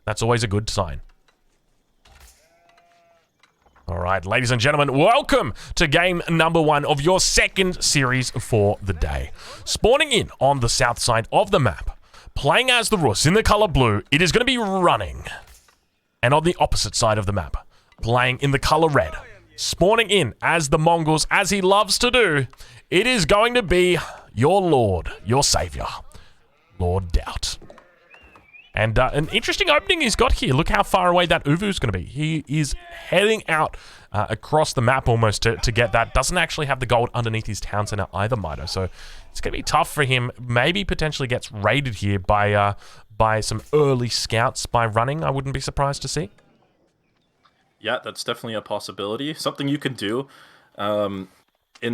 That's always a good sign. All right, ladies and gentlemen, welcome to game number 1 of your second series for the day. Spawning in on the south side of the map, playing as the Rus in the color blue, it is going to be running. And on the opposite side of the map, playing in the color red, spawning in as the Mongols, as he loves to do, it is going to be your lord, your savior, Lord DauT. And an interesting opening he's got here. Look how far away that Ovoo is going to be. He is heading out across the map almost to get that. Doesn't actually have the gold underneath his town center either, Mitoe. So it's going to be tough for him. Maybe potentially gets raided here by some early scouts by running. I wouldn't be surprised to see. Yeah, that's definitely a possibility. Something you can do in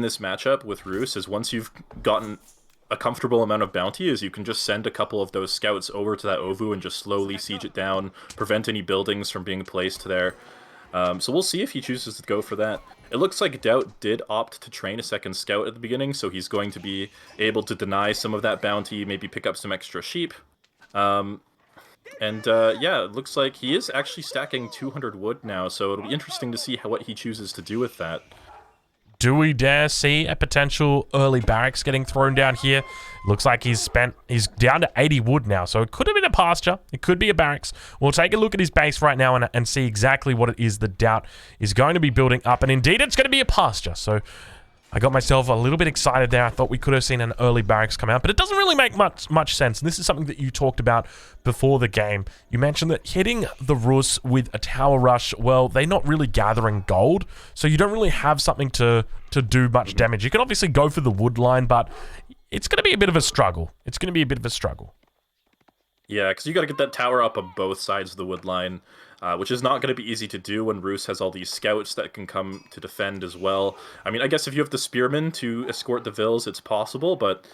this matchup with Rus is once you've gotten a comfortable amount of bounty is you can just send a couple of those scouts over to that Ovoo and just slowly siege it down, prevent any buildings from being placed there. So we'll see if he chooses to go for that. It looks like DauT did opt to train a second scout at the beginning, so he's going to be able to deny some of that bounty, maybe pick up some extra sheep. Yeah, it looks like he is actually stacking 200 wood now, so it'll be interesting to see what he chooses to do with that. Do we dare see a potential early barracks getting thrown down here? Looks like he's down to 80 wood now, so it could have been a pasture. It could be a barracks. We'll take a look at his base right now and see exactly what it is that DauT is going to be building up. And indeed, it's going to be a pasture. So I got myself a little bit excited there. I thought we could have seen an early barracks come out, but it doesn't really make much sense. And this is something that you talked about before the game. You mentioned that hitting the Rus with a tower rush, well, they're not really gathering gold, so you don't really have something to do much damage. You can obviously go for the wood line, but it's going to be a bit of a struggle. It's going to be a bit of a struggle. Yeah, because you got to get that tower up on both sides of the wood line, which is not going to be easy to do when Rus has all these scouts that can come to defend as well. I mean, I guess if you have the spearmen to escort the vills, it's possible, but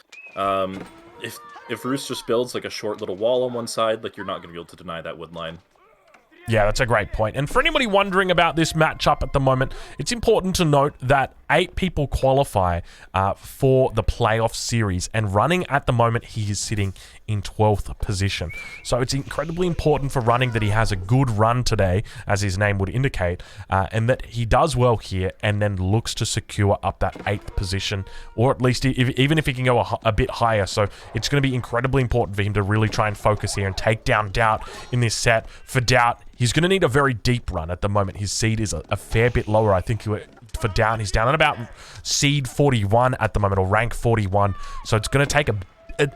if Rus just builds like a short little wall on one side, like you're not going to be able to deny that wood line. Yeah, that's a great point. And for anybody wondering about this matchup at the moment, it's important to note that 8 people qualify for the playoff series, and running at the moment, he is sitting in 12th position. So it's incredibly important for running that he has a good run today, as his name would indicate, and that he does well here and then looks to secure up that 8th position, or at least even if he can go a bit higher. So it's going to be incredibly important for him to really try and focus here and take down DauT in this set. For DauT, he's going to need a very deep run at the moment. His seed is a fair bit lower. I think for DauT, he's down at about seed 41 at the moment, or rank 41. So it's going to take an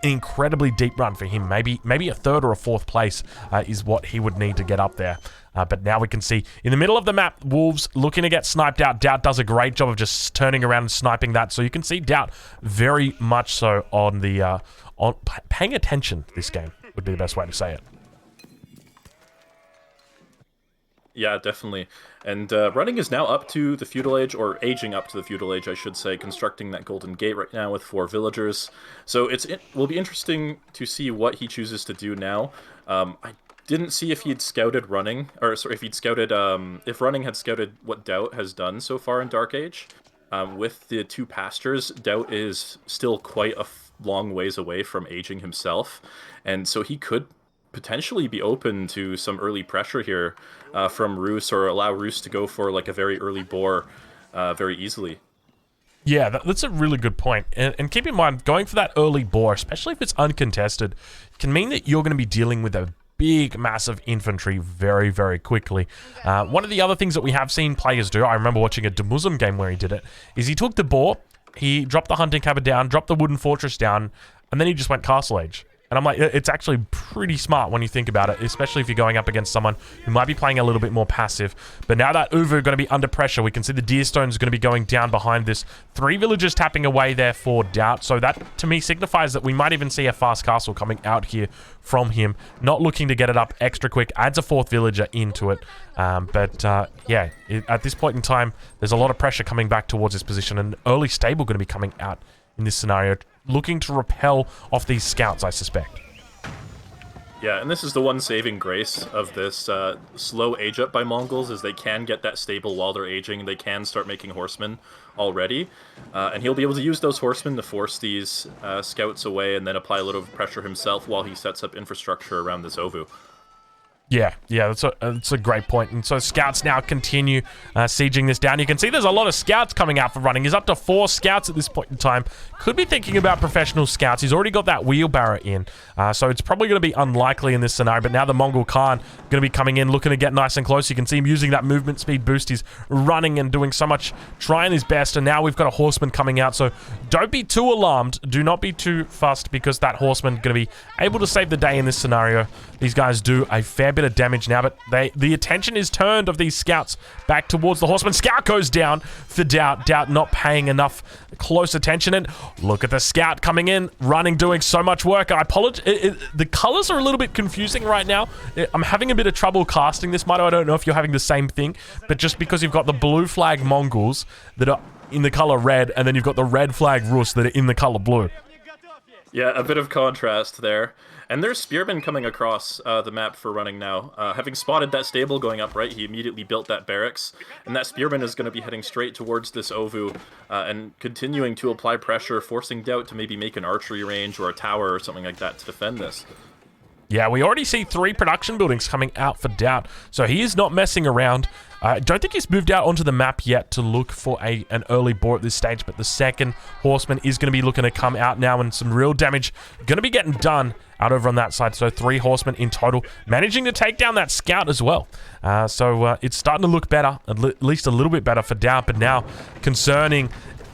incredibly deep run for him. Maybe a 3rd or a 4th place is what he would need to get up there. But now we can see in the middle of the map, Wolves looking to get sniped out. DauT does a great job of just turning around and sniping that. So you can see DauT very much so on paying attention this game would be the best way to say it. Yeah, definitely. And running is now up to the feudal age, or aging up to the feudal age, I should say, constructing that golden gate right now with 4 villagers. So it will be interesting to see what he chooses to do now. I didn't see if he'd scouted running, or sorry, if running had scouted what DauT has done so far in Dark Age. With the 2 pastures, DauT is still quite a long ways away from aging himself, and so he could potentially be open to some early pressure here from Rus, or allow Rus to go for like a very early boar very easily. Yeah, that's a really good point. And keep in mind, going for that early boar, especially if it's uncontested, can mean that you're going to be dealing with a big, massive infantry very, very quickly. One of the other things that we have seen players do, I remember watching a Demuzum game where he did it, is he took the boar, he dropped the hunting cabin down, dropped the wooden fortress down, and then he just went castle age. And I'm like, it's actually pretty smart when you think about it, especially if you're going up against someone who might be playing a little bit more passive. But now that Ovoo are going to be under pressure, we can see the Deerstone is going to be going down behind this. 3 villagers tapping away there for DauT. So that, to me, signifies that we might even see a fast castle coming out here from him. Not looking to get it up extra quick. Adds a 4th villager into it. Yeah, at this point in time, there's a lot of pressure coming back towards this position. And early stable going to be coming out in this scenario, looking to repel off these scouts, I suspect. Yeah, and this is the one saving grace of this slow age up by Mongols, is they can get that stable while they're aging. They can start making horsemen already, and he'll be able to use those horsemen to force these scouts away and then apply a little pressure himself while he sets up infrastructure around this Ovoo. Yeah, that's a great point. And so scouts now continue sieging this down. You can see there's a lot of scouts coming out for running. He's up to 4 scouts at this point in time. Could be thinking about professional scouts. He's already got that wheelbarrow in. So it's probably going to be unlikely in this scenario. But now the Mongol Khan going to be coming in, looking to get nice and close. You can see him using that movement speed boost. He's running and doing so much, trying his best. And now we've got a horseman coming out. So don't be too alarmed. Do not be too fussed because that horseman going to be able to save the day in this scenario. These guys do a fair bit of damage now, but the attention is turned of these scouts back towards the horseman. Scout goes down for DauT. DauT not paying enough close attention. And look at the scout coming in, running, doing so much work. I apologize. The colors are a little bit confusing right now. I'm having a bit of trouble casting this, Mitoe. I don't know if you're having the same thing, but just because you've got the blue flag Mongols that are in the color red, and then you've got the red flag Rus that are in the color blue. Yeah, a bit of contrast there. And there's spearmen coming across the map for running now. Having spotted that stable going up right, he immediately built that barracks. And that spearman is going to be heading straight towards this Ovoo and continuing to apply pressure, forcing DauT to maybe make an archery range or a tower or something like that to defend this. Yeah, we already see 3 production buildings coming out for DauT, so he is not messing around. I don't think he's moved out onto the map yet to look for an early boar at this stage, but the second horseman is going to be looking to come out now, and some real damage going to be getting done out over on that side. So 3 horsemen in total, managing to take down that scout as well. So it's starting to look better, at least a little bit better for DauT, but now concerning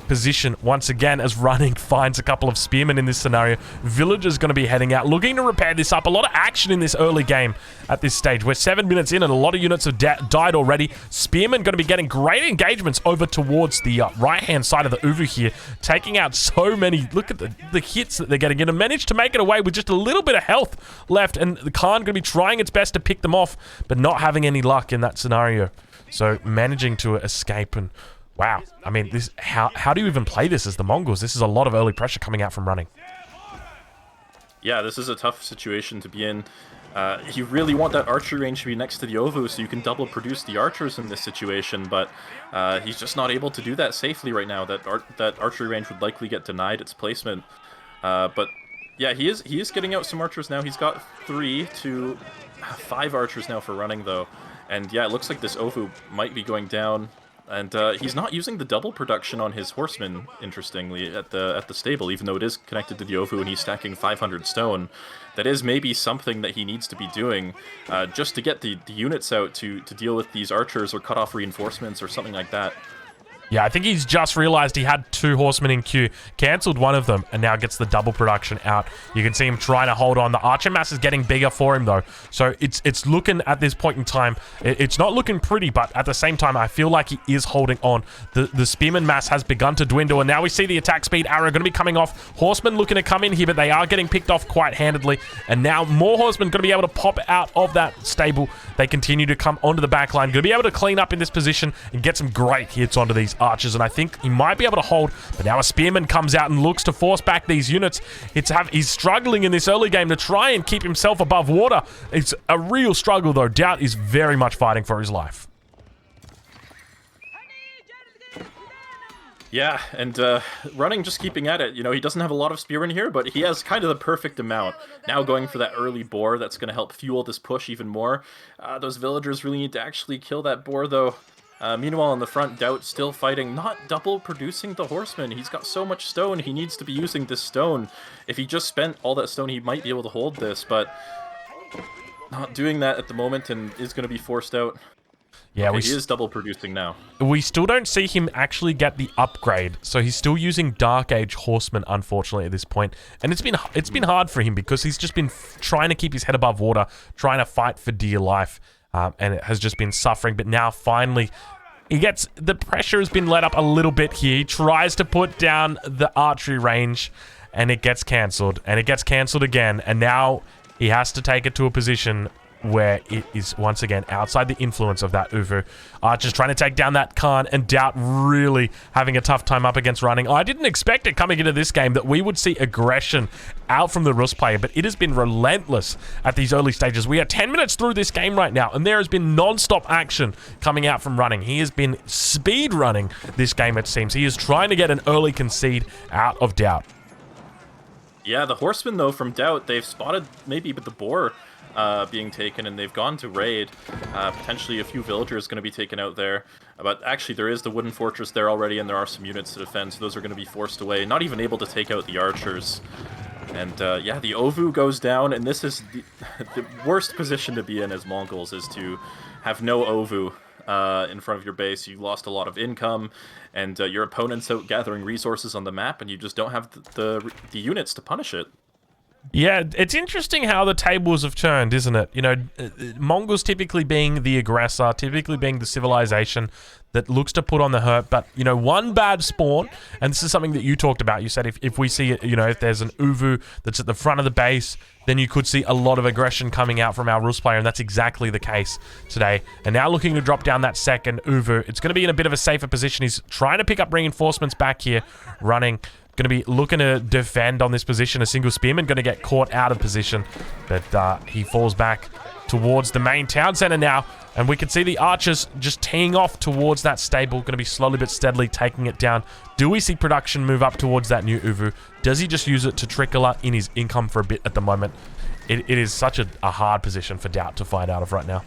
position once again as running finds a couple of spearmen in this scenario. Villager's going to be heading out, looking to repair this up. A lot of action in this early game at this stage. We're 7 minutes in and a lot of units have died already. Spearmen going to be getting great engagements over towards the right-hand side of the Ovoo here, taking out so many. Look at the hits that they're getting in and managed to make it away with just a little bit of health left, and the Khan going to be trying its best to pick them off, but not having any luck in that scenario. So managing to escape. And wow, I mean, this how do you even play this as the Mongols? This is a lot of early pressure coming out from running. Yeah, this is a tough situation to be in. You really want that archery range to be next to the Ovoo so you can double produce the archers in this situation, but he's just not able to do that safely right now. That archery range would likely get denied its placement. But yeah, he is getting out some archers now. He's got 3 to 5 archers now for running though. And yeah, it looks like this Ovoo might be going down. And he's not using the double production on his horsemen, interestingly, at the stable, even though it is connected to the Ovoo and he's stacking 500 stone. That is maybe something that he needs to be doing just to get the units out to deal with these archers or cut off reinforcements or something like that. Yeah, I think he's just realized he had 2 horsemen in queue, cancelled one of them, and now gets the double production out. You can see him trying to hold on. The archer mass is getting bigger for him, though. So it's looking, at this point in time, it's not looking pretty, but at the same time, I feel like he is holding on. The spearman mass has begun to dwindle, and now we see the attack speed arrow going to be coming off. Horsemen looking to come in here, but they are getting picked off quite handedly. And now more horsemen going to be able to pop out of that stable. They continue to come onto the back line. Going to be able to clean up in this position and get some great hits onto these archers, and I think he might be able to hold, but now a spearman comes out and looks to force back these units. He's struggling in this early game to try and keep himself above water. It's a real struggle though. DauT is very much fighting for his life. Yeah, and running, just keeping at it. You know, he doesn't have a lot of spearmen here, but he has kind of the perfect amount. Now going for that early boar, that's going to help fuel this push even more. Those villagers really need to actually kill that boar though. Meanwhile, on the front, DauT still fighting, not double producing the horseman. He's got so much stone, he needs to be using this stone. If he just spent all that stone, he might be able to hold this, but not doing that at the moment and is going to be forced out. Yeah, okay, he is double producing now. We still don't see him actually get the upgrade, so he's still using Dark Age Horseman, unfortunately, at this point. And it's been hard for him because he's just been trying to keep his head above water, trying to fight for dear life. And it has just been suffering, but now finally the pressure has been let up a little bit here. He tries to put down the archery range and it gets cancelled, and it gets cancelled again, and now he has to take it to a position where it is once again outside the influence of that Ovoo. Archer's trying to take down that Khan, and DauT really having a tough time up against running. I didn't expect it coming into this game that we would see aggression out from the Rus player, but it has been relentless at these early stages. We are 10 minutes through this game right now, and there has been non-stop action coming out from running. He has been speed running this game, it seems. He is trying to get an early concede out of DauT. Yeah, the horsemen, though, from DauT, they've spotted maybe with the boar being taken, and they've gone to raid. Potentially a few villagers going to be taken out there. But actually, there is the wooden fortress there already, and there are some units to defend, so those are going to be forced away. Not even able to take out the archers. And yeah, the Ovoo goes down, and this is the worst position to be in as Mongols, is to have no Ovoo in front of your base. You lost a lot of income, and your opponent's out gathering resources on the map, and you just don't have the units to punish it. Yeah, it's interesting how the tables have turned, isn't it? You know, Mongols typically being the aggressor, typically being the civilization that looks to put on the hurt, but, you know, one bad spawn, and this is something that you talked about. You said if we see, you know, if there's an Ovoo that's at the front of the base, then you could see a lot of aggression coming out from our Rus player, and that's exactly the case today. And now looking to drop down that second Ovoo, it's going to be in a bit of a safer position. He's trying to pick up reinforcements back here, running. Going to be looking to defend on this position. A single spearman going to get caught out of position, but he falls back towards the main town center now, and we can see the archers just teeing off towards that stable, going to be slowly but steadily taking it down. Do we see production move up towards that new Ovoo? Does he just use it to trickle in his income for a bit at the moment? It is such a hard position for DauT to find out of right now.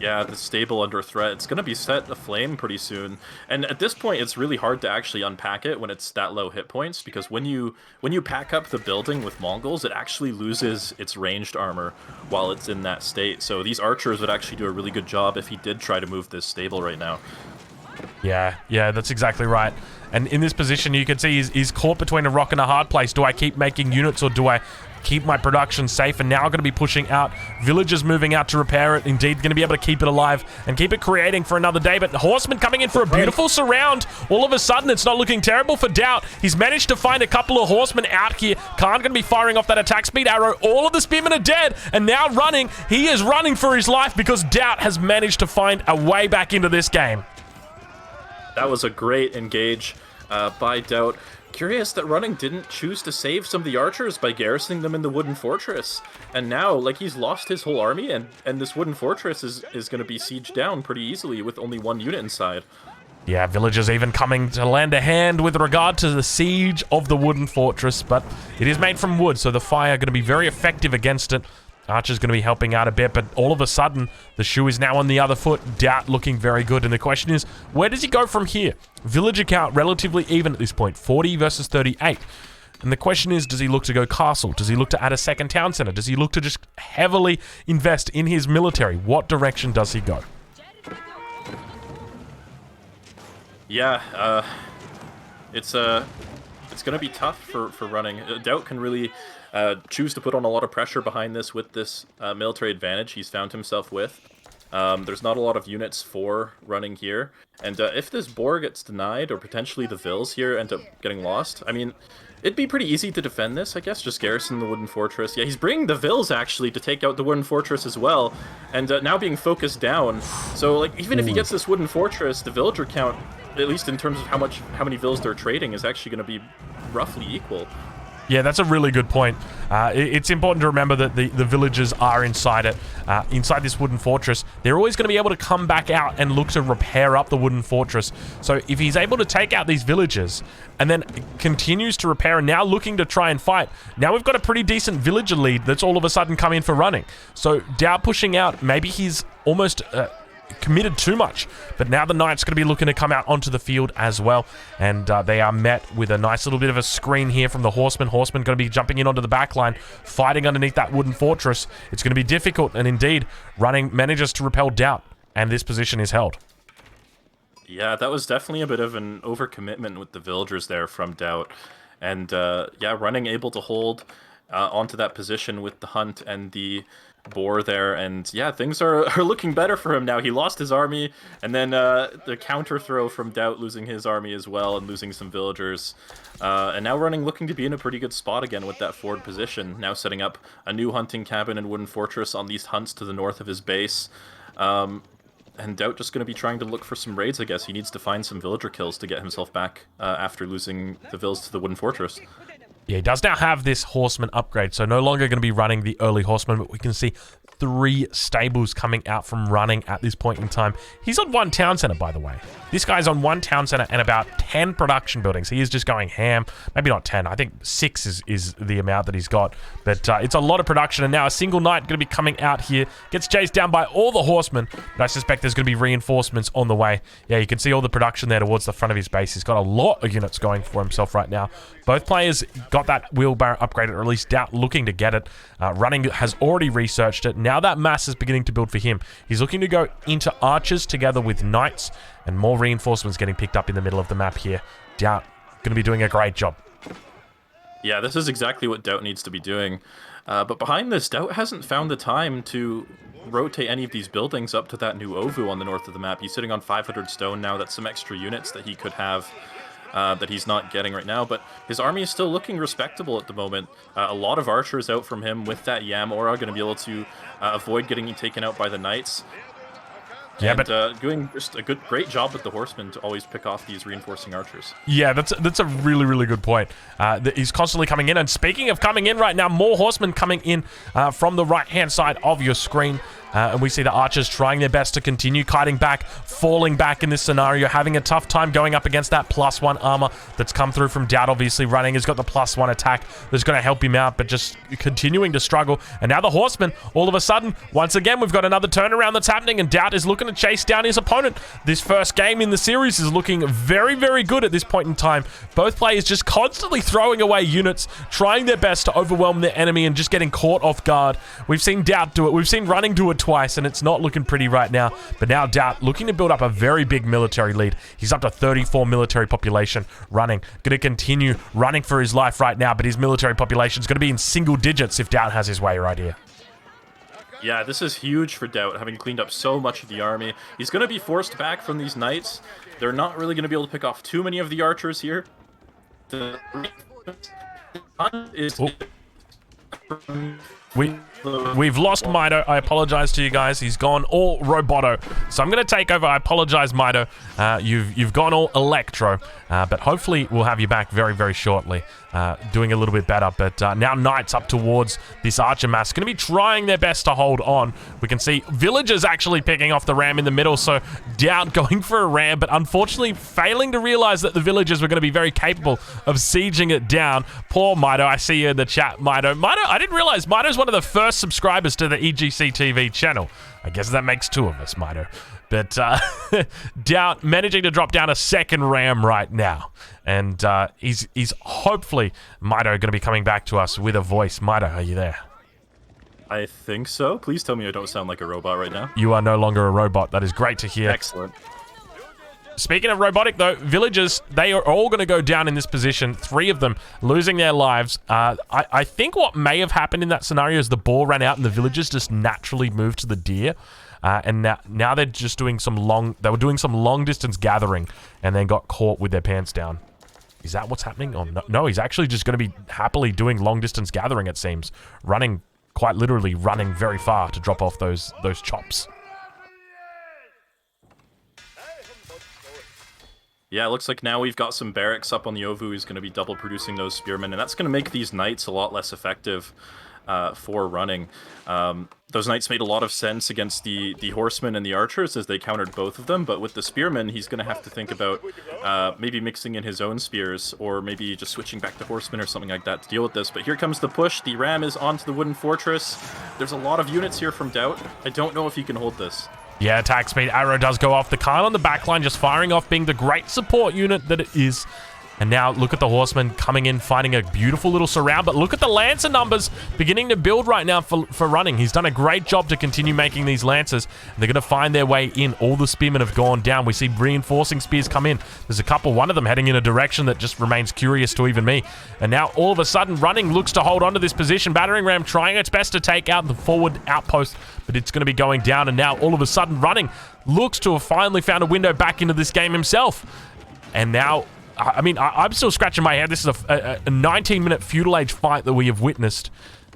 Yeah, the stable under threat. It's going to be set aflame pretty soon. And at this point, it's really hard to actually unpack it when it's that low hit points, because when you pack up the building with Mongols, it actually loses its ranged armor while it's in that state. So these archers would actually do a really good job if he did try to move this stable right now. Yeah, that's exactly right. And in this position, you can see he's caught between a rock and a hard place. Do I keep making units, or do I keep my production safe? And now going to be pushing out villagers, moving out to repair it. Indeed, going to be able to keep it alive and keep it creating for another day. But the horseman coming in for a beautiful surround. All of a sudden, it's not looking terrible for DauT. He's managed to find a couple of horsemen out here. Khan going to be firing off that attack speed arrow. All of the spearmen are dead, and now running. He is running for his life because DauT has managed to find a way back into this game. That was a great engage by DauT. Curious that Running didn't choose to save some of the archers by garrisoning them in the wooden fortress. And now, like, he's lost his whole army, and this wooden fortress is going to be sieged down pretty easily with only one unit inside. Yeah, villagers even coming to lend a hand with regard to the siege of the wooden fortress, but it is made from wood, so the fire going to be very effective against it. Archer's going to be helping out a bit, but all of a sudden, the shoe is now on the other foot. DauT looking very good, and the question is, where does he go from here? Villager count relatively even at this point, 40 versus 38. And the question is, does he look to go castle? Does he look to add a second town center? Does he look to just heavily invest in his military? What direction does he go? Yeah, it's going to be tough for Running. DauT can really choose to put on a lot of pressure behind this with this military advantage he's found himself with. There's not a lot of units for Running here, and if this Boar gets denied, or potentially the Vills here end up getting lost, I mean, it'd be pretty easy to defend this, I guess, just garrison the wooden fortress. Yeah, he's bringing the Vills, actually, to take out the wooden fortress as well, and now being focused down. So, like, even if he gets this wooden fortress, the villager count, at least in terms of how many Vills they're trading, is actually going to be roughly equal. Yeah, that's a really good point. It's important to remember that the villagers are inside it, inside this wooden fortress. They're always going to be able to come back out and look to repair up the wooden fortress. So if he's able to take out these villagers and then continues to repair and now looking to try and fight, now we've got a pretty decent villager lead that's all of a sudden come in for Running. So DauT pushing out, maybe he's almost committed too much, but now the Knight's going to be looking to come out onto the field as well, and they are met with a nice little bit of a screen here from the Horsemen. Horsemen going to be jumping in onto the back line, fighting underneath that wooden fortress. It's going to be difficult, and indeed, Running manages to repel DauT, and this position is held. Yeah, that was definitely a bit of an overcommitment with the villagers there from DauT, and yeah, Running able to hold onto that position with the Hunt and the Boar there, and yeah, things are looking better for him now. He lost his army, and then the counter throw from DauT losing his army as well and losing some villagers, and now Running looking to be in a pretty good spot again with that forward position, now setting up a new hunting cabin and wooden fortress on these hunts to the north of his base. And DauT just going to be trying to look for some raids, I guess. He needs to find some villager kills to get himself back after losing the vills to the wooden fortress. Yeah, he does now have this Horseman upgrade, so no longer going to be running the early Horseman, but we can see 3 stables coming out from running at this point in time. He's on 1 town center, by the way. This guy's on 1 town center and about 10 production buildings. He is just going ham. Maybe not 10. I think 6 is the amount that he's got. But it's a lot of production. And now a single knight going to be coming out here. Gets chased down by all the horsemen. But I suspect there's going to be reinforcements on the way. Yeah, you can see all the production there towards the front of his base. He's got a lot of units going for himself right now. Both players got that wheelbarrow upgraded, or at least DauT looking to get it. Running has already researched it. Now that mass is beginning to build for him. He's looking to go into archers together with knights, and more reinforcements getting picked up in the middle of the map here. DauT going to be doing a great job. Yeah, this is exactly what DauT needs to be doing. But behind this, DauT hasn't found the time to rotate any of these buildings up to that new Ovoo on the north of the map. He's sitting on 500 stone now. That's some extra units that he could have that he's not getting right now, but his army is still looking respectable at the moment. A lot of archers out from him with that Yam aura, going to be able to avoid getting taken out by the knights. Yeah, but doing just a great job with the horsemen to always pick off these reinforcing archers. Yeah, that's a really, really good point. He's constantly coming in, and speaking of coming in right now, more horsemen coming in from the right-hand side of your screen. And we see the archers trying their best to continue kiting back, falling back in this scenario, having a tough time going up against that +1 armor that's come through from DauT. Obviously, running has got the +1 attack that's going to help him out, but just continuing to struggle. And now the horsemen, all of a sudden, once again, we've got another turnaround that's happening, and DauT is looking to chase down his opponent. This first game in the series is looking very, very good at this point in time. Both players just constantly throwing away units, trying their best to overwhelm their enemy and just getting caught off guard. We've seen DauT do it. We've seen running do it twice, and it's not looking pretty right now. But now DauT looking to build up a very big military lead. He's up to 34 military population. Running going to continue running for his life right now, but his military population is going to be in single digits if DauT has his way right here. Yeah, this is huge for DauT, having cleaned up so much of the army. He's going to be forced back from these knights. They're not really going to be able to pick off too many of the archers here. We've lost Mitoe. I apologize to you guys. He's gone all roboto. So I'm going to take over. I apologize, Mitoe. You've gone all electro. But hopefully we'll have you back very, very shortly. Doing a little bit better. But now Knights up towards this archer mass. Going to be trying their best to hold on. We can see villagers actually picking off the ram in the middle. So DauT going for a ram, but unfortunately failing to realize that the villagers were going to be very capable of sieging it down. Poor Mitoe. I see you in the chat, Mitoe. Mitoe, I didn't realize Mitoe's one of the first subscribers to the EGC TV channel. I guess that makes 2 of us, Mitoe. But DauT managing to drop down a second ram right now. And he's hopefully, Mitoe, going to be coming back to us with a voice. Mitoe, are you there? I think so. Please tell me I don't sound like a robot right now. You are no longer a robot. That is great to hear. Excellent. Speaking of robotic, though, villagers, they are all going to go down in this position. 3 of them losing their lives. I think what may have happened in that scenario is the boar ran out and the villagers just naturally moved to the deer. And now they're just doing some long distance gathering and then got caught with their pants down. Is that what's happening? Oh, no, he's actually just going to be happily doing long distance gathering, it seems. Running, quite literally running very far to drop off those chops. Yeah, it looks like now we've got some barracks up on the Ovoo who's going to be double producing those spearmen, and that's going to make these knights a lot less effective for running. Those knights made a lot of sense against the horsemen and the archers as they countered both of them, but with the spearmen, he's going to have to think about maybe mixing in his own spears, or maybe just switching back to horsemen or something like that to deal with this. But here comes the push. The ram is onto the wooden fortress. There's a lot of units here from DauT. I don't know if he can hold this. Yeah, attack speed. Arrow does go off. The Kyle on the backline just firing off, being the great support unit that it is. And now look at the horsemen coming in, fighting a beautiful little surround. But look at the Lancer numbers beginning to build right now for running. He's done a great job to continue making these Lancers. And they're going to find their way in. All the spearmen have gone down. We see reinforcing spears come in. There's a couple, one of them heading in a direction that just remains curious to even me. And now all of a sudden, running looks to hold on to this position. Battering ram trying its best to take out the forward outpost, but it's going to be going down. And now all of a sudden, running looks to have finally found a window back into this game himself. And now, I mean, I'm still scratching my head. This is a 19-minute feudal age fight that we have witnessed.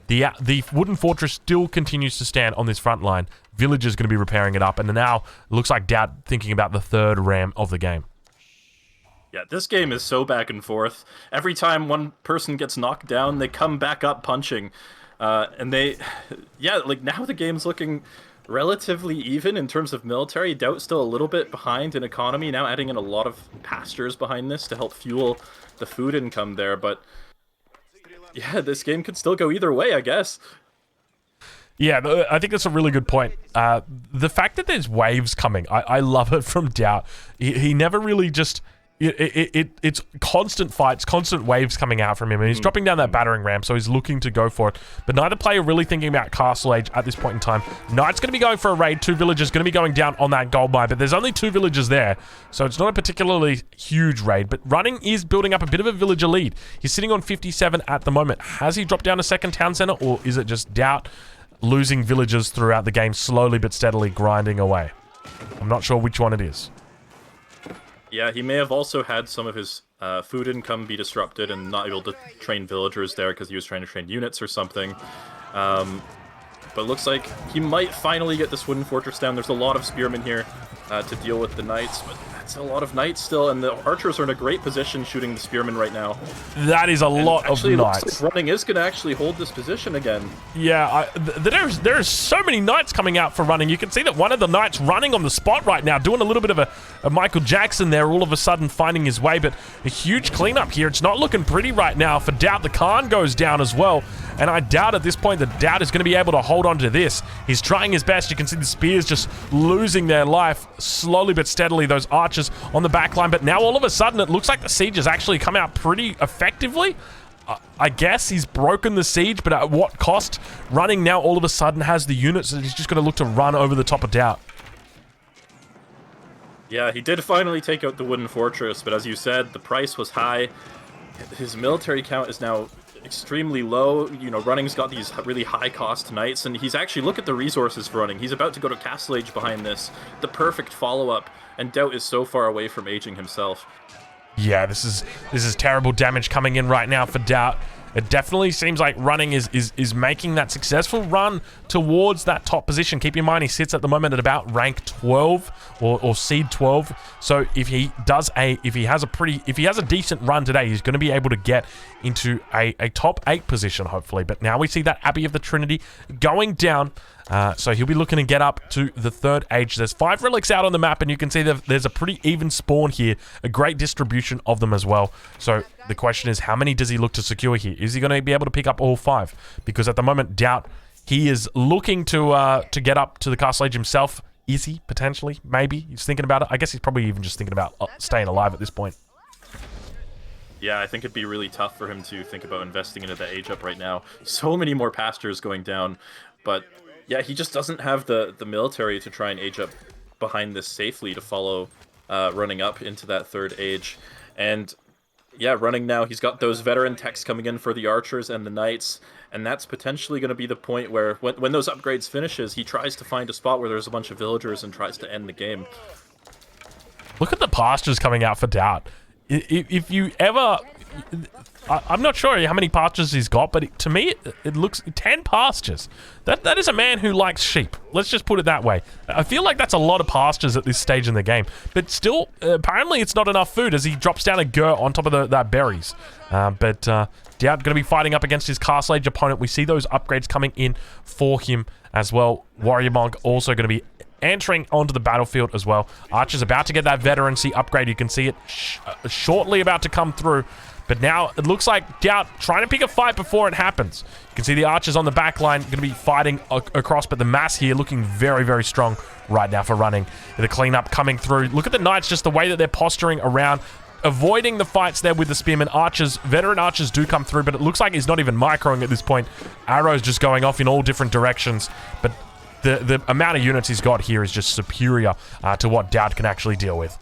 The wooden fortress still continues to stand on this front line. Villagers going to be repairing it up, and now it looks like DauT thinking about the 3rd ram of the game. Yeah, this game is so back and forth. Every time one person gets knocked down, they come back up punching. And they, yeah, like now the game's looking relatively even in terms of military. DauT still a little bit behind in economy, now adding in a lot of pastures behind this to help fuel the food income there. But yeah, this game could still go either way, I guess. Yeah, I think that's a really good point. The fact that there's waves coming, I love it from DauT. He never really just... It's constant fights, constant waves coming out from him, and he's dropping down that battering ram, so he's looking to go for it. But neither player really thinking about Castle Age at this point in time. Knight's going to be going for a raid, 2 villagers going to be going down on that gold mine, but there's only 2 villagers there, so it's not a particularly huge raid. But Running is building up a bit of a villager lead. He's sitting on 57 at the moment. Has he dropped down a second town center, or is it just DauT losing villagers throughout the game, slowly but steadily grinding away? I'm not sure which one it is. Yeah, he may have also had some of his food income be disrupted and not able to train villagers there because he was trying to train units or something. But it looks like he might finally get this wooden fortress down. There's a lot of spearmen here to deal with the knights, but that's a lot of knights still, and the archers are in a great position shooting the spearmen right now. That is a lot of knights. Looks like Running is going to actually hold this position again. Yeah, there's so many knights coming out for Running. You can see that one of the knights running on the spot right now, doing a little bit of a Michael Jackson there, all of a sudden finding his way, but a huge cleanup here. It's not looking pretty right now for DauT. The Khan goes down as well, and I doubt at this point that DauT is going to be able to hold on to this. He's trying his best. You can see the spears just losing their life slowly but steadily, those archers on the back line, but now all of a sudden it looks like the siege has actually come out pretty effectively. I guess he's broken the siege, but at what cost? Running now all of a sudden has the units that he's just going to look to run over the top of DauT. Yeah, he did finally take out the wooden fortress, but as you said, the price was high. His military count is now extremely low. You know, Running's got these really high-cost knights, and he's actually, look at the resources for Running. He's about to go to Castle Age behind this. The perfect follow-up, and DauT is so far away from aging himself. Yeah, this is terrible damage coming in right now for DauT. It definitely seems like Running is making that successful run towards that top position. Keep in mind, he sits at the moment at about rank 12 or seed 12. So if he has a decent run today, he's going to be able to get into a top 8 position, hopefully. But now we see that Abbey of the Trinity going down. So he'll be looking to get up to the 3rd age. There's 5 relics out on the map, and you can see that there's a pretty even spawn here. A great distribution of them as well. So the question is, how many does he look to secure here? Is he going to be able to pick up all 5? Because at the moment, DauT, he is looking to get up to the Castle Age himself. Is he? Potentially? Maybe? He's thinking about it. I guess he's probably even just thinking about staying alive at this point. Yeah, I think it'd be really tough for him to think about investing into the age up right now. So many more pastures going down, but yeah, he just doesn't have the military to try and age up behind this safely to follow Running up into that 3rd age. And yeah, Running now, he's got those veteran techs coming in for the archers and the knights, and that's potentially going to be the point where when those upgrades finishes, he tries to find a spot where there's a bunch of villagers and tries to end the game. Look at the pastures coming out for DauT. If you ever... I'm not sure how many pastures he's got, but to me, it looks 10 pastures. That is a man who likes sheep. Let's just put it that way. I feel like that's a lot of pastures at this stage in the game, but still, apparently it's not enough food as he drops down a gur on top of that berries. But DauT going to be fighting up against his Castle Age opponent. We see those upgrades coming in for him as well. Warrior Monk also going to be entering onto the battlefield as well. Archer's about to get that veterancy upgrade. You can see it shortly about to come through. But now it looks like DauT trying to pick a fight before it happens. You can see the archers on the back line going to be fighting across, but the mass here looking very, very strong right now for Running. The cleanup coming through. Look at the knights, just the way that they're posturing around, avoiding the fights there with the spearmen. Archers, veteran archers do come through, but it looks like he's not even microing at this point. Arrows just going off in all different directions, but the amount of units he's got here is just superior to what DauT can actually deal with.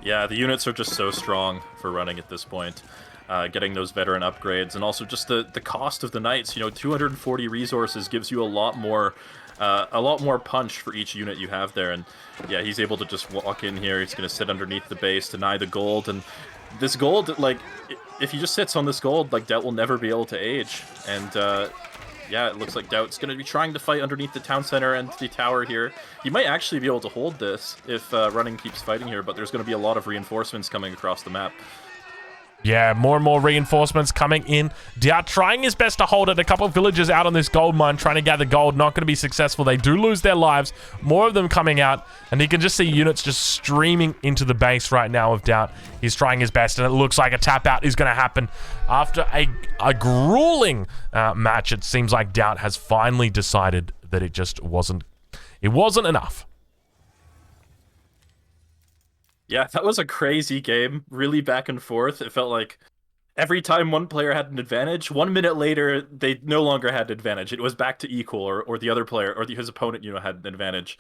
Yeah, the units are just so strong for Running at this point. Getting those veteran upgrades, and also just the cost of the knights. You know, 240 resources gives you a lot more punch for each unit you have there. And yeah, he's able to just walk in here. He's going to sit underneath the base, deny the gold, and this gold, like, if he just sits on this gold, like, DauT will never be able to age. And yeah, it looks like DauT's going to be trying to fight underneath the town center and the tower here. He might actually be able to hold this if Running keeps fighting here, but there's going to be a lot of reinforcements coming across the map. Yeah, more and more reinforcements coming in. DauT trying his best to hold it. A couple of villagers out on this gold mine trying to gather gold. Not going to be successful. They do lose their lives. More of them coming out. And he can just see units just streaming into the base right now of DauT. He's trying his best. And it looks like a tap out is going to happen. After a grueling match, it seems like DauT has finally decided that it just wasn't enough. Yeah, that was a crazy game. Really back and forth. It felt like every time one player had an advantage, 1 minute later, they no longer had an advantage. It was back to equal, or the other player, or his opponent, had an advantage.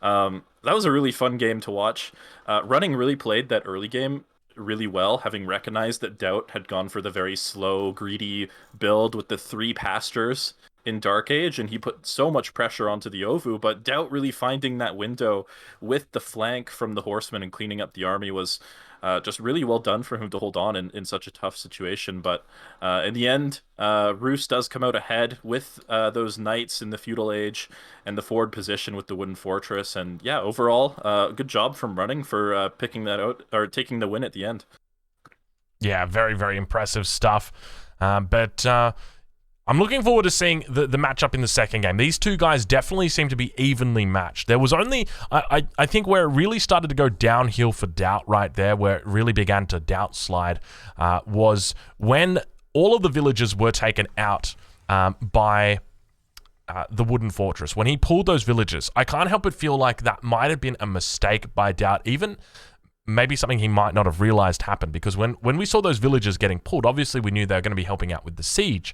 That was a really fun game to watch. Running really played that early game really well, having recognized that DauT had gone for the very slow, greedy build with the 3 pastures in Dark Age, and he put so much pressure onto the Ovoo, but DauT really finding that window with the flank from the horsemen and cleaning up the army was just really well done for him to hold on in such a tough situation. But in the end, Roos does come out ahead with those knights in the feudal age and the forward position with the wooden fortress. And yeah, overall, good job from Running for picking that out, or taking the win at the end. Yeah, very, very impressive stuff. But I'm looking forward to seeing the matchup in the second game. These two guys definitely seem to be evenly matched. There was only, I think where it really started to go downhill for DauT right there, where it really began to DauT slide, was when all of the villagers were taken out by the wooden fortress. When he pulled those villagers, I can't help but feel like that might have been a mistake by DauT, even maybe something he might not have realized happened, because when we saw those villagers getting pulled, obviously we knew they were going to be helping out with the siege.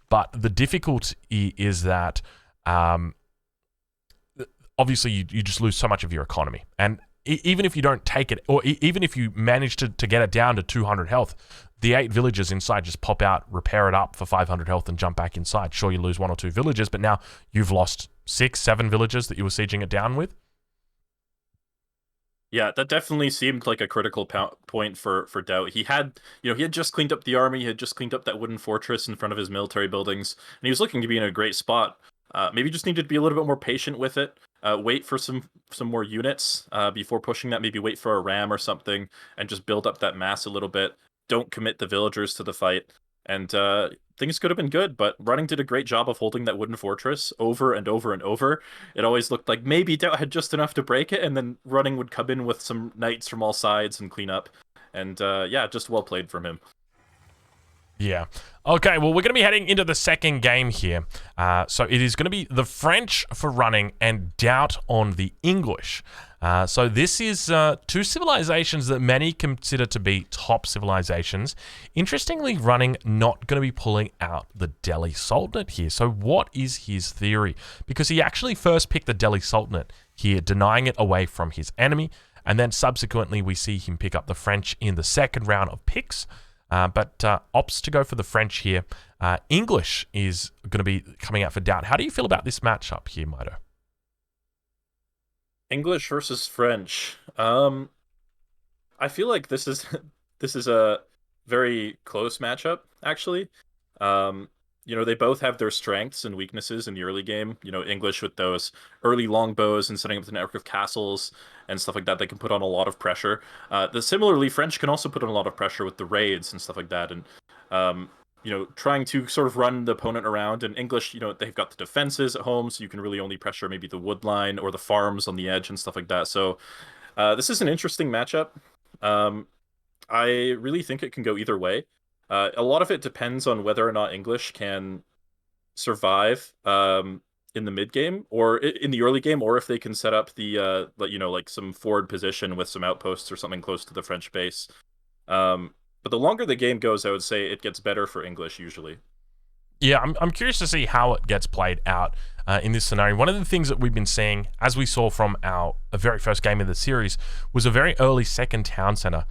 But the difficulty is that obviously you just lose so much of your economy. And even if you don't take it, or even if you manage to get it down to 200 health, the 8 villagers inside just pop out, repair it up for 500 health and jump back inside. Sure, you lose 1 or 2 villagers, but now you've lost 6, 7 villagers that you were sieging it down with. Yeah, that definitely seemed like a critical point for DauT. He had just cleaned up the army, he had just cleaned up that wooden fortress in front of his military buildings, and he was looking to be in a great spot. Maybe just needed to be a little bit more patient with it. Wait for some more units before pushing that. Maybe wait for a ram or something, and just build up that mass a little bit. Don't commit the villagers to the fight, and things could have been good, but Running did a great job of holding that wooden fortress over and over and over. It always looked like maybe DauT had just enough to break it, and then Running would come in with some knights from all sides and clean up. And yeah, just well played from him. Yeah. Okay, well, we're going to be heading into the second game here. So it is going to be the French for Running and DauT on the English. So this is 2 civilizations that many consider to be top civilizations. Interestingly, Running not going to be pulling out the Delhi Sultanate here. So what is his theory? Because he actually first picked the Delhi Sultanate here, denying it away from his enemy. And then subsequently, we see him pick up the French in the second round of picks. But opts to go for the French here. English is going to be coming out for DauT. How do you feel about this matchup here, Mitoe? English versus French. I feel like this is a very close matchup, actually. They both have their strengths and weaknesses in the early game. English with those early longbows and setting up the network of castles and stuff like that, they can put on a lot of pressure. Similarly, French can also put on a lot of pressure with the raids and stuff like that. And, trying to sort of run the opponent around. And English, they've got the defenses at home, so you can really only pressure maybe the wood line or the farms on the edge and stuff like that. So this is an interesting matchup. I really think it can go either way. A lot of it depends on whether or not English can survive in the mid game or in the early game, or if they can set up the like some forward position with some outposts or something close to the French base. But the longer the game goes, I would say it gets better for English usually. Yeah, I'm curious to see how it gets played out in this scenario. One of the things that we've been seeing, as we saw from our very first game of the series, was a very early second town center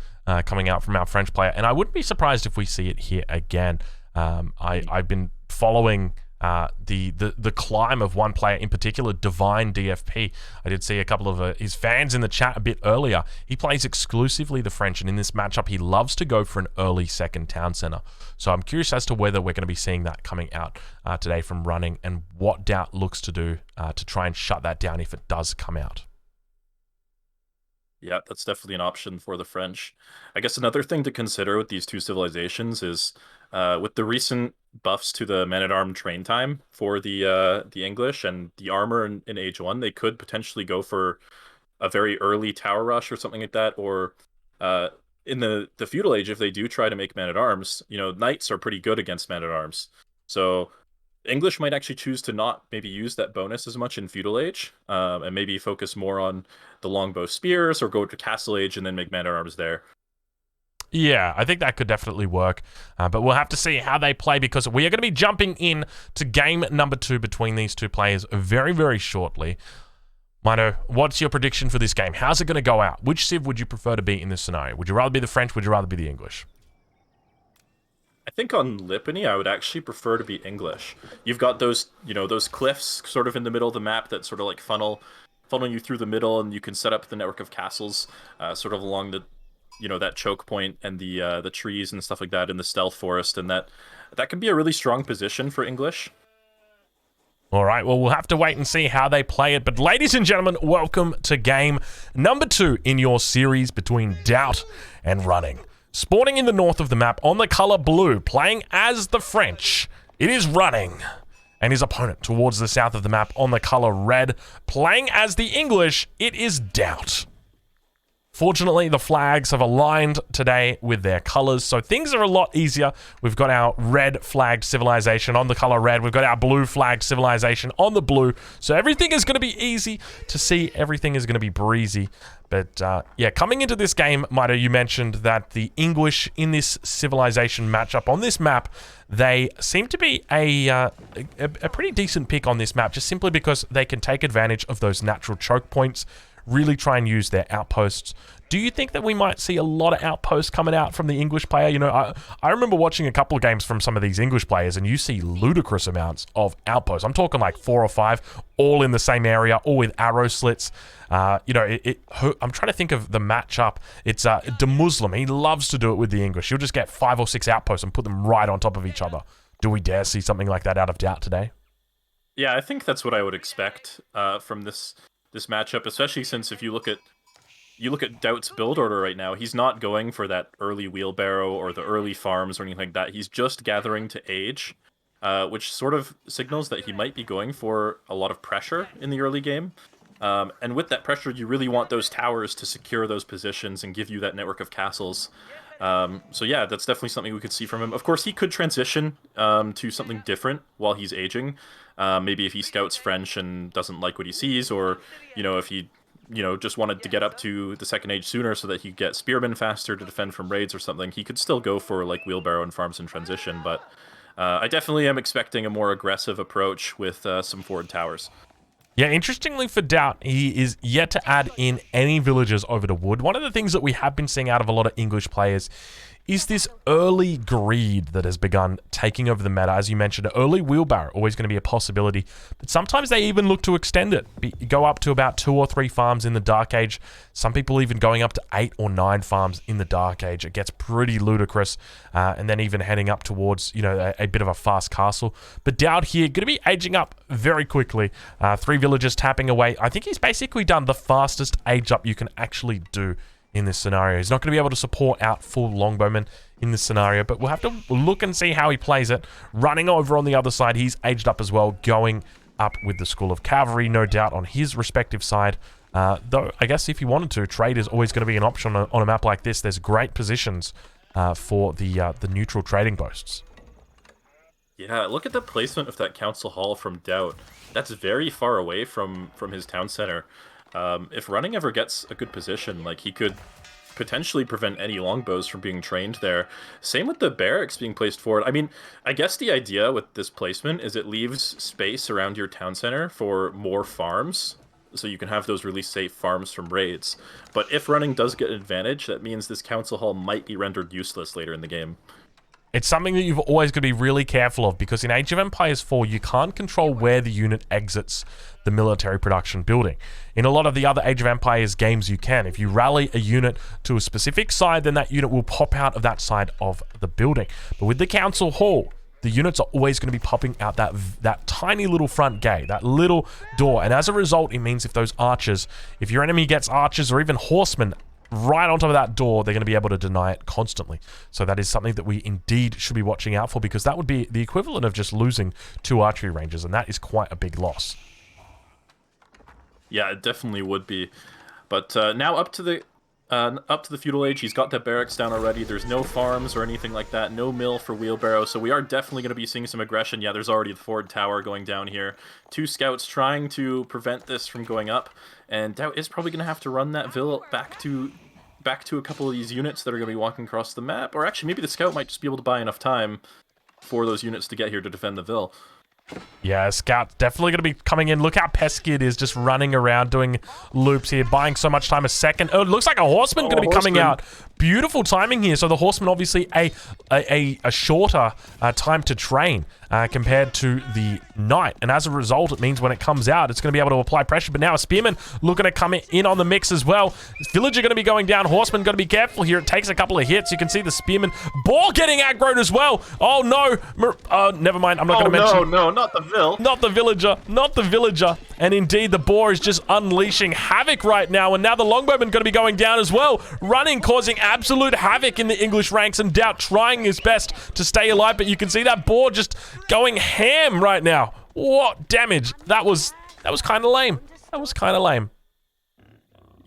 coming out from our French player, and I wouldn't be surprised if we see it here again. I've been following the climb of one player in particular, Divine DFP. I did see a couple of his fans in the chat a bit earlier. He plays exclusively the French, and in this matchup, he loves to go for an early second town center. So I'm curious as to whether we're going to be seeing that coming out today from Running, and what DauT looks to do to try and shut that down if it does come out. Yeah, that's definitely an option for the French. I guess another thing to consider with these two civilizations is with the recent buffs to the man-at-arm train time for the English and the armor in Age 1, they could potentially go for a very early tower rush or something like that, or uh, in the feudal age, if they do try to make men-at-arms, knights are pretty good against men-at-arms. So English might actually choose to not maybe use that bonus as much in feudal age, and maybe focus more on the longbow spears or go to castle age and then make men-at-arms there. Yeah, I think that could definitely work, but we'll have to see how they play because we are going to be jumping in to game number 2 between these two players very, very shortly. Mitoe, what's your prediction for this game? How's it going to go out? Which civ would you prefer to be in this scenario? Would you rather be the French? Would you rather be the English? I think on Lipany, I would actually prefer to be English. You've got those cliffs sort of in the middle of the map that sort of like funnel you through the middle, and you can set up the network of castles, sort of along that choke point and the trees and stuff like that in the stealth forest, and that can be a really strong position for English. All right, well, we'll have to wait and see how they play it. But ladies and gentlemen, welcome to game number 2 in your series between DauT and Running. Spawning in the north of the map on the color blue, playing as the French, it is Running. And his opponent towards the south of the map on the color red, playing as the English, it is DauT. Fortunately, the flags have aligned today with their colors, so things are a lot easier. We've got our red flagged civilization on the color red. We've got our blue flagged civilization on the blue. So everything is going to be easy to see. Everything is going to be breezy. But yeah, coming into this game, Mitoe, you mentioned that the English in this civilization matchup on this map, they seem to be a pretty decent pick on this map, just simply because they can take advantage of those natural choke points, really try and use their outposts. Do you think that we might see a lot of outposts coming out from the English player? I remember watching a couple of games from some of these English players, and you see ludicrous amounts of outposts. I'm talking like 4 or 5, all in the same area, all with arrow slits. I'm trying to think of the matchup. It's De Muslim. He loves to do it with the English. He'll just get 5 or 6 outposts and put them right on top of each other. Do we dare see something like that out of DauT today? Yeah, I think that's what I would expect from this matchup, especially since if you look at DauT's build order right now, he's not going for that early wheelbarrow or the early farms or anything like that. He's just gathering to age, which sort of signals that he might be going for a lot of pressure in the early game. And with that pressure, you really want those towers to secure those positions and give you that network of castles. So yeah, that's definitely something we could see from him. Of course, he could transition to something different while he's aging. Maybe if he scouts French and doesn't like what he sees, or if he just wanted to get up to the second age sooner so that he could get spearmen faster to defend from raids or something, he could still go for like wheelbarrow and farms in transition. But I definitely am expecting a more aggressive approach with some forward towers. Yeah, interestingly for DauT, he is yet to add in any villagers over to wood. One of the things that we have been seeing out of a lot of English players is this early greed that has begun taking over the meta. As you mentioned, early wheelbarrow, always going to be a possibility. But sometimes they even look to extend it. Go up to about 2 or 3 farms in the Dark Age. Some people even going up to 8 or 9 farms in the Dark Age. It gets pretty ludicrous. And then even heading up towards, a bit of a fast castle. But DauT here, going to be aging up very quickly. 3 villagers tapping away. I think he's basically done the fastest age up you can actually do in this scenario. He's not going to be able to support out full longbowmen in this scenario, but we'll have to look and see how he plays it. Running over on the other side, he's aged up as well, going up with the School of Cavalry, no doubt, on his respective side. Though, I guess if you wanted to, trade is always going to be an option on a map like this. There's great positions for the neutral trading posts. Yeah, look at the placement of that Council Hall from DauT. That's very far away from his town center. If Running ever gets a good position, like he could potentially prevent any longbows from being trained there. Same with the barracks being placed forward. I mean, I guess the idea with this placement is it leaves space around your town center for more farms, so you can have those really safe farms from raids. But if Running does get an advantage, that means this Council Hall might be rendered useless later in the game. It's something that you've always got to be really careful of, because in Age of Empires 4, you can't control where the unit exits the military production building. In a lot of the other Age of Empires games, you can. If you rally a unit to a specific side, then that unit will pop out of that side of the building. But with the Council Hall, the units are always going to be popping out that tiny little front gate, that little door. And as a result, it means if those archers, if your enemy gets archers or even horsemen right on top of that door, they're going to be able to deny it constantly. So that is something that we indeed should be watching out for, because that would be the equivalent of just losing 2 archery ranges, and that is quite a big loss. Yeah, it definitely would be. But now up to the feudal age, he's got the barracks down already. There's no farms or anything like that, no mill for wheelbarrow, so we are definitely going to be seeing some aggression. Yeah, there's already the forward tower going down here. 2 scouts trying to prevent this from going up, and DauT is probably going to have to run that Vil back to a couple of these units that are going to be walking across the map. Or actually, maybe the scout might just be able to buy enough time for those units to get here to defend the Vil. Yeah, Scout's definitely going to be coming in. Look how pesky it is, just running around, doing loops here, buying so much time a second. Oh, it looks like a horseman going to be coming out. Beautiful timing here. So the horseman, obviously, a shorter time to train compared to the knight. And as a result, it means when it comes out, it's going to be able to apply pressure. But now a spearman looking to come in on the mix as well. Villager going to be going down. Horseman going to be careful here. It takes a couple of hits. You can see the spearman. Boar getting aggroed as well. Oh, no. Never mind. I'm not going to mention. No, not the Vil. Not the villager. Not the villager. And indeed, the boar is just unleashing havoc right now. And now the longbowman going to be going down as well. Running, causing absolute havoc in the English ranks. And DauT trying his best to stay alive. But you can see that boar just going ham right now. What damage. That was kind of lame. That was kind of lame.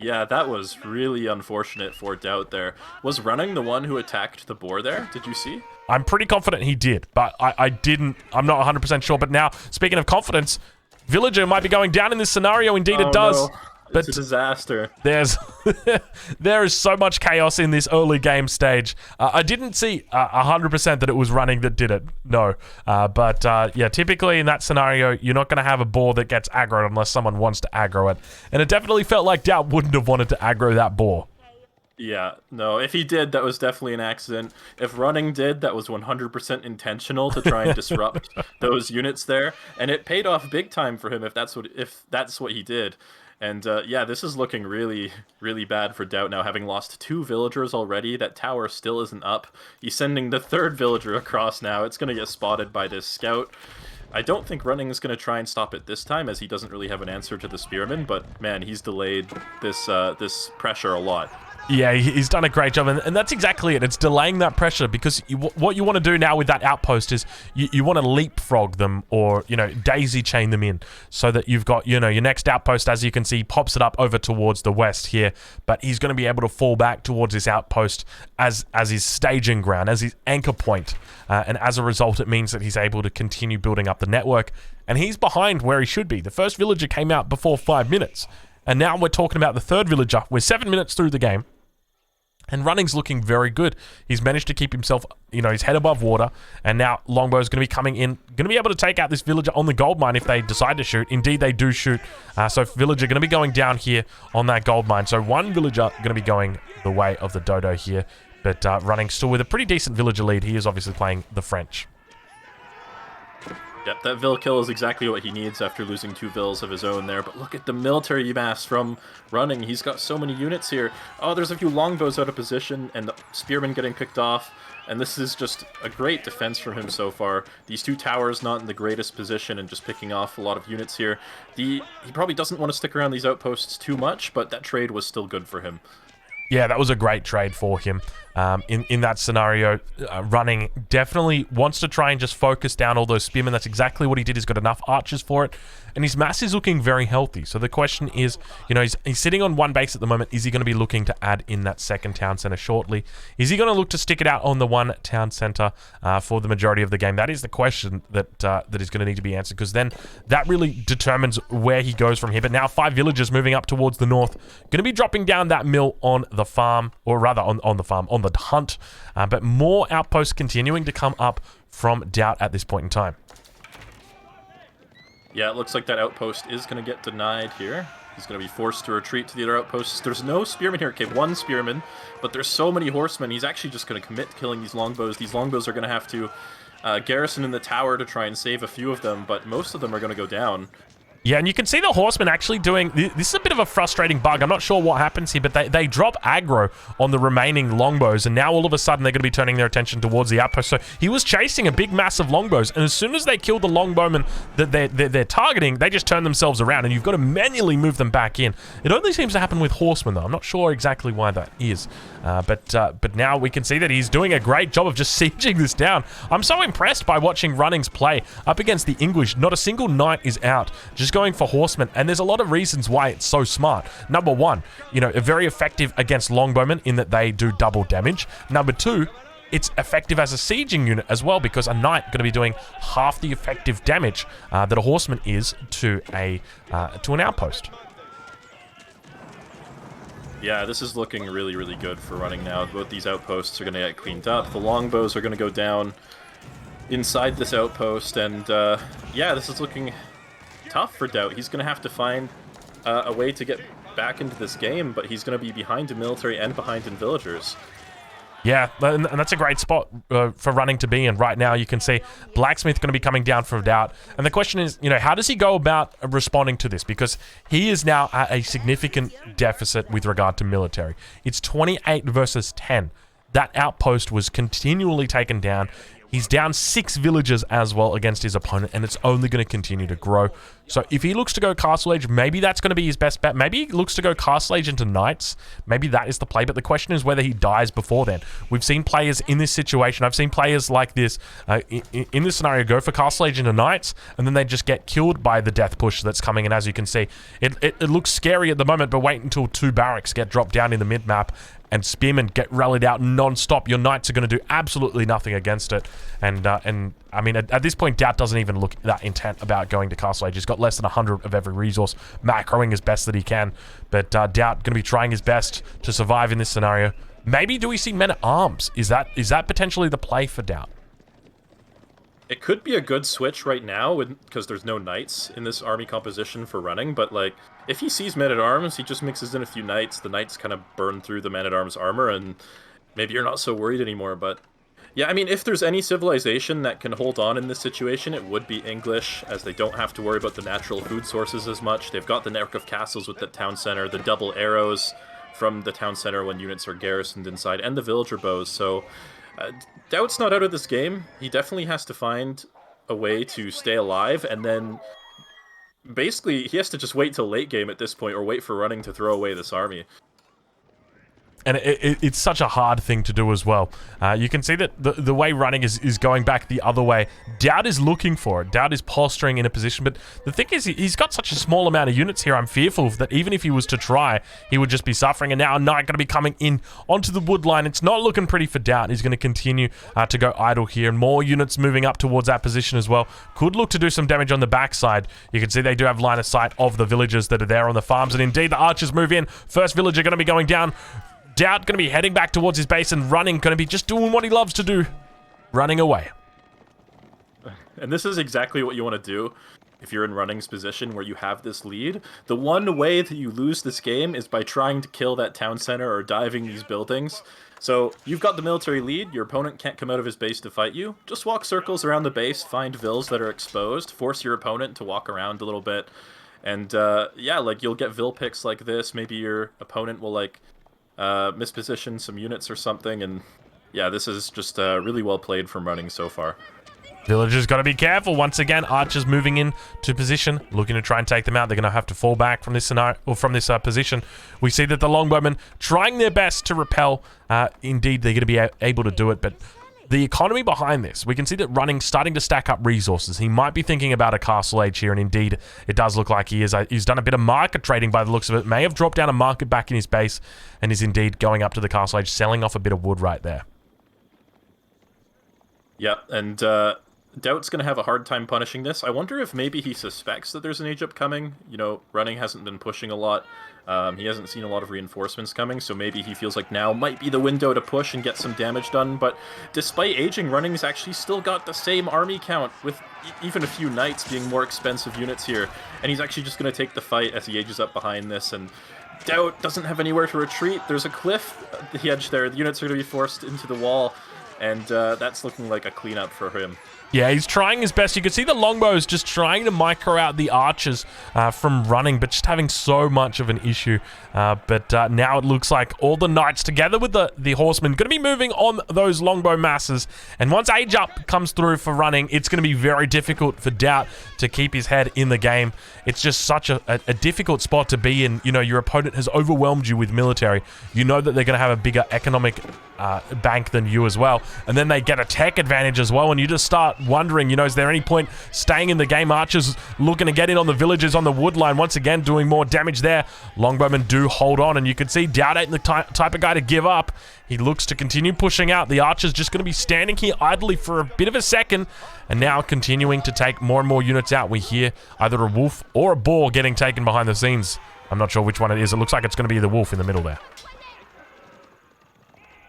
Yeah, that was really unfortunate for DauT there. Was Running the one who attacked the boar there? Did you see? I'm pretty confident he did, but I didn't. I'm not 100% sure. But now, speaking of confidence, Villager might be going down in this scenario. Indeed, it does. No. But it's a disaster. There is so much chaos in this early game stage. I didn't see 100% that it was Running that did it. No. But yeah, typically in that scenario, you're not going to have a boar that gets aggroed unless someone wants to aggro it. And it definitely felt like DauT wouldn't have wanted to aggro that boar. Yeah, no, if he did, that was definitely an accident. If Running did, that was 100% intentional to try and disrupt those units there. And it paid off big time for him if that's what he did. And yeah, this is looking really, really bad for DauT now, having lost 2 villagers already. That tower still isn't up. He's sending the 3rd villager across now. It's going to get spotted by this scout. I don't think Running is going to try and stop it this time, as he doesn't really have an answer to the spearman, but man, he's delayed this pressure a lot. Yeah, he's done a great job, and that's exactly it. It's delaying that pressure, because what you want to do now with that outpost is you want to leapfrog them, or, you know, daisy chain them in, so that you've got, you know, your next outpost, as you can see, pops it up over towards the west here, but he's going to be able to fall back towards this outpost as his staging ground, as his anchor point, and as a result, it means that he's able to continue building up the network, and he's behind where he should be. The first villager came out before 5 minutes, and now we're talking about the 3rd villager. We're 7 minutes through the game. And Running's looking very good. He's managed to keep himself, you know, his head above water. And now Longbow's going to be coming in, going to be able to take out this villager on the gold mine if they decide to shoot. Indeed, they do shoot. So villager going to be going down here on that gold mine. So 1 villager going to be going the way of the dodo here. But Running still with a pretty decent villager lead. He is obviously playing the French. Yep, that Vil kill is exactly what he needs after losing 2 Vils of his own there. But look at the military mass from Running. He's got so many units here. Oh, there's a few longbows out of position, and the spearmen getting picked off. And this is just a great defense from him so far. These 2 towers not in the greatest position and just picking off a lot of units here. He probably doesn't want to stick around these outposts too much, but that trade was still good for him. Yeah, that was a great trade for him. In that scenario, Running definitely wants to try and just focus down all those spearmen. That's exactly what he did. He's got enough archers for it, and his mass is looking very healthy. So the question is, you know, he's sitting on 1 base at the moment. Is he going to be looking to add in that 2nd town center shortly? Is he going to look to stick it out on the 1 town center for the majority of the game? That is the question that is going to need to be answered, because then that really determines where he goes from here. But now 5 villagers moving up towards the north, going to be dropping down that mill on the farm, or rather on the farm, on the hunt, but more outposts continuing to come up from DauT at this point in time. Yeah, it looks like that outpost is going to get denied here. He's going to be forced to retreat to the other outposts. There's no spearmen here. Okay, 1 spearman, but there's so many horsemen. He's actually just going to commit to killing these longbows. These longbows are going to have to garrison in the tower to try and save a few of them, but most of them are going to go down. Yeah, and you can see the Horsemen actually doing... This is a bit of a frustrating bug. I'm not sure what happens here, but they drop aggro on the remaining longbows, and now all of a sudden they're going to be turning their attention towards the Outpost. So he was chasing a big, massive longbows, and as soon as they kill the longbowmen that they're targeting, they just turn themselves around, and you've got to manually move them back in. It only seems to happen with Horsemen, though. I'm not sure exactly why that is. But now we can see that he's doing a great job of just sieging this down. I'm so impressed by watching Runnings play up against the English. Not a single knight is out, just going for Horsemen, and there's a lot of reasons why it's so smart. Number one, you know, very effective against longbowmen in that they do double damage. Number two, it's effective as a sieging unit as well, because a knight going to be doing half the effective damage that a horseman is to an outpost. Yeah, this is looking really, really good for running now. Both these outposts are going to get cleaned up. The longbows are going to go down inside this outpost, and yeah, this is looking tough for DauT. He's going to have to find a way to get back into this game, but he's going to be behind in military and behind in villagers. Yeah, and that's a great spot for running to be in right now. You can see Blacksmith going to be coming down for DauT. And the question is, you know, how does he go about responding to this? Because he is now at a significant deficit with regard to military. It's 28 versus 10. That outpost was continually taken down. He's down 6 villagers as well against his opponent, and it's only going to continue to grow. So if he looks to go Castle Age, maybe that's going to be his best bet. Maybe he looks to go Castle Age into Knights. Maybe that is the play, but the question is whether he dies before then. We've seen players in this situation. I've seen players like this in this scenario go for Castle Age into Knights, and then they just get killed by the death push that's coming in. As you can see, it looks scary at the moment, but wait until 2 barracks get dropped down in the mid-map and spearmen get rallied out non-stop. Your knights are going to do absolutely nothing against it. And I mean, at this point, DauT doesn't even look that intent about going to Castle Age. He's got less than 100 of every resource, macroing as best that he can. But DauT going to be trying his best to survive in this scenario. Maybe do we see men-at-arms? Is that potentially the play for DauT? It could be a good switch right now because there's no knights in this army composition for running, but like if he sees men-at-arms, he just mixes in a few knights. The knights kind of burn through the men-at-arms armor, and maybe you're not so worried anymore. But yeah, I mean, if there's any civilization that can hold on in this situation, it would be English, as they don't have to worry about the natural food sources as much. They've got the network of castles with the town center, the double arrows from the town center when units are garrisoned inside, and the villager bows, so DauT's not out of this game. He definitely has to find a way to stay alive, and then basically he has to just wait till late game at this point, or wait for running to throw away this army. And it's such a hard thing to do as well. You can see that the way running is going back the other way. DauT is looking for it. DauT is posturing in a position, but the thing is, he's got such a small amount of units here. I'm fearful that even if he was to try, he would just be suffering. And now a knight going to be coming in onto the wood line. It's not looking pretty for DauT. He's going to continue to go idle here. And more units moving up towards that position as well. Could look to do some damage on the backside. You can see they do have line of sight of the villagers that are there on the farms. And indeed, the archers move in. First villager going to be going down. DauT going to be heading back towards his base, and running going to be just doing what he loves to do, running away. And this is exactly what you want to do if you're in running's position where you have this lead. The one way that you lose this game is by trying to kill that town center or diving these buildings. So you've got the military lead, your opponent can't come out of his base to fight you. Just walk circles around the base, find vills that are exposed, force your opponent to walk around a little bit. And yeah, like you'll get vill picks like this. Maybe your opponent will like misposition some units or something, and yeah, this is just really well played from running so far. Villagers got to be careful. Once again, archers moving in to position, looking to try and take them out. They're going to have to fall back from this scenario, or from this position. We see that the longbowmen trying their best to repel. Indeed, they're going to be able to do it, but the economy behind this, we can see that running starting to stack up resources. He might be thinking about a Castle Age here, and indeed, it does look like he is. He's done a bit of market trading by the looks of it. May have dropped down a market back in his base, and is indeed going up to the Castle Age, selling off a bit of wood right there. Yeah, and DauT's going to have a hard time punishing this. I wonder if maybe he suspects that there's an age up coming. You know, running hasn't been pushing a lot. He hasn't seen a lot of reinforcements coming, so maybe he feels like now might be the window to push and get some damage done. But despite aging, running's actually still got the same army count, with even a few knights being more expensive units here. And he's actually just going to take the fight as he ages up behind this. And DauT doesn't have anywhere to retreat. There's a cliff at the edge there. The units are going to be forced into the wall. And that's looking like a cleanup for him. Yeah, he's trying his best. You can see the longbows just trying to micro out the archers from running, but just having so much of an issue. But now it looks like all the knights together with the horsemen going to be moving on those longbow masses. And once Age Up comes through for running, it's going to be very difficult for DauT to keep his head in the game. It's just such a difficult spot to be in. You know, your opponent has overwhelmed you with military. You know that they're going to have a bigger economic bank than you as well. And then they get a tech advantage as well, and you just start wondering, you know, is there any point staying in the game? Archers looking to get in on the villagers on the wood line, once again doing more damage there. Longbowmen do hold on, and you can see DauT ain't the type of guy to give up. He looks to continue pushing out. The archer's just going to be standing here idly for a bit of a second, and now continuing to take more and more units out. We hear either a wolf or a boar getting taken behind the scenes. I'm not sure which one it is. It looks like it's going to be the wolf in the middle there.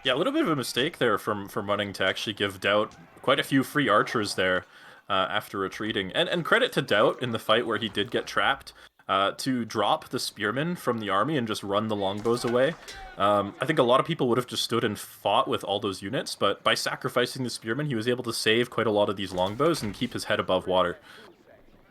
Yeah, a little bit of a mistake there from running to actually give DauT quite a few free archers there after retreating. And credit to DauT in the fight where he did get trapped to drop the spearmen from the army and just run the longbows away. I think a lot of people would have just stood and fought with all those units, but by sacrificing the spearmen, he was able to save quite a lot of these longbows and keep his head above water.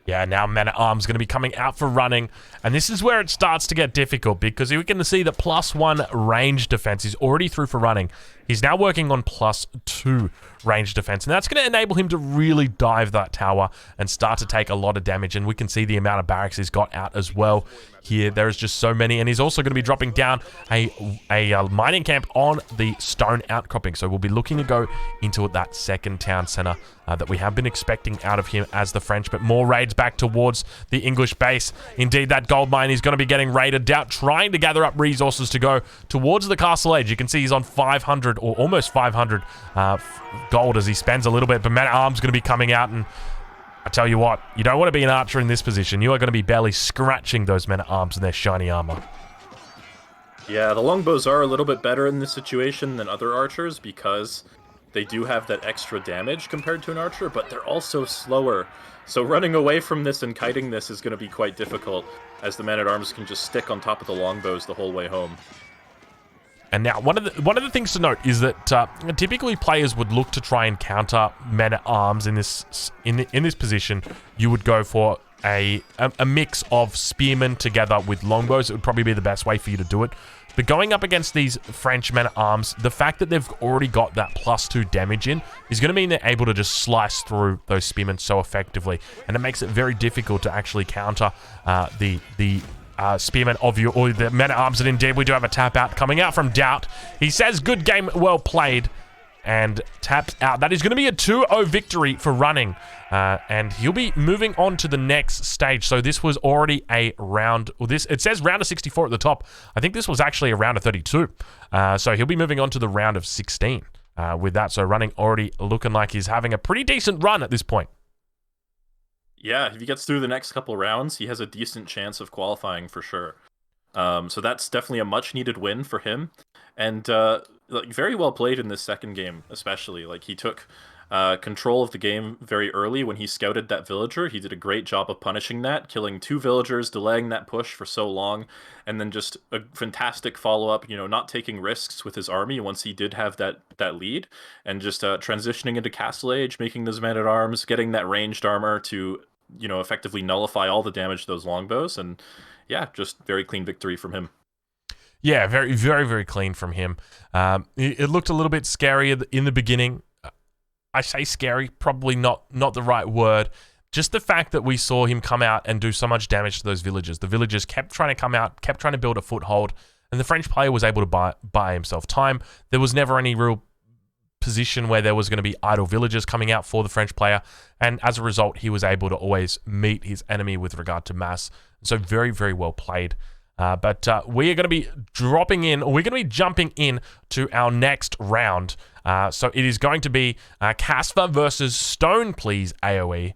Yeah, now Men-at-Arms going to be coming out for running, and this is where it starts to get difficult because we can see that +1 range defense is already through for running. He's now working on +2 range defense, and that's going to enable him to really dive that tower and start to take a lot of damage, and we can see the amount of barracks he's got out as well here. There's just so many, and he's also going to be dropping down a mining camp on the stone outcropping, so we'll be looking to go into that second town center that we have been expecting out of him as the French, but more raids back towards the English base. Indeed, that gold mine is going to be getting raided. DauT trying to gather up resources to go towards the castle edge. You can see he's on 500 or almost 500 gold as he spends a little bit, but Men-at-Arms going to be coming out, and I tell you what, you don't want to be an archer in this position. You are going to be barely scratching those Men-at-Arms in their shiny armor. Yeah, the longbows are a little bit better in this situation than other archers because they do have that extra damage compared to an archer, but they're also slower. So running away from this and kiting this is going to be quite difficult, as the Men-at-Arms can just stick on top of the longbows the whole way home. And now, one of the things to note is that typically players would look to try and counter Men-at-Arms in this position. You would go for a mix of spearmen together with longbows. It would probably be the best way for you to do it. But going up against these French Men-at-Arms, the fact that they've already got that +2 damage in is going to mean they're able to just slice through those spearmen so effectively, and it makes it very difficult to actually counter the spearmen of you, or the Men-at-Arms. And indeed, we do have a tap out coming out from DauT. He says, "Good game, well played," and taps out. That is going to be a 2-0 victory for running, and he'll be moving on to the next stage. So this was already a round, well, it says round of 64 at the top. I think this was actually a round of 32. So he'll be moving on to the round of 16 with that. So running already looking like he's having a pretty decent run at this point. Yeah, if he gets through the next couple rounds, he has a decent chance of qualifying for sure. So that's definitely a much-needed win for him. And like, very well played in this second game, especially. Like, he took control of the game very early when he scouted that villager. He did a great job of punishing that, killing 2 villagers, delaying that push for so long, and then just a fantastic follow-up, you know, not taking risks with his army once he did have that lead, and just transitioning into Castle Age, making those Men-at-Arms, getting that ranged armor to, you know, effectively nullify all the damage to those longbows, and yeah, just very clean victory from him. Yeah, very, very, very clean from him. It looked a little bit scary in the beginning. I say scary, probably not the right word. Just the fact that we saw him come out and do so much damage to those villagers. The villagers kept trying to come out, kept trying to build a foothold, and the French player was able to buy himself time. There was never any real position where there was going to be idle villagers coming out for the French player, and as a result, he was able to always meet his enemy with regard to mass. So very, very well played. But we are going to be dropping in, or we're going to be jumping in to our next round. So it is going to be Casper versus Stone, please, AoE.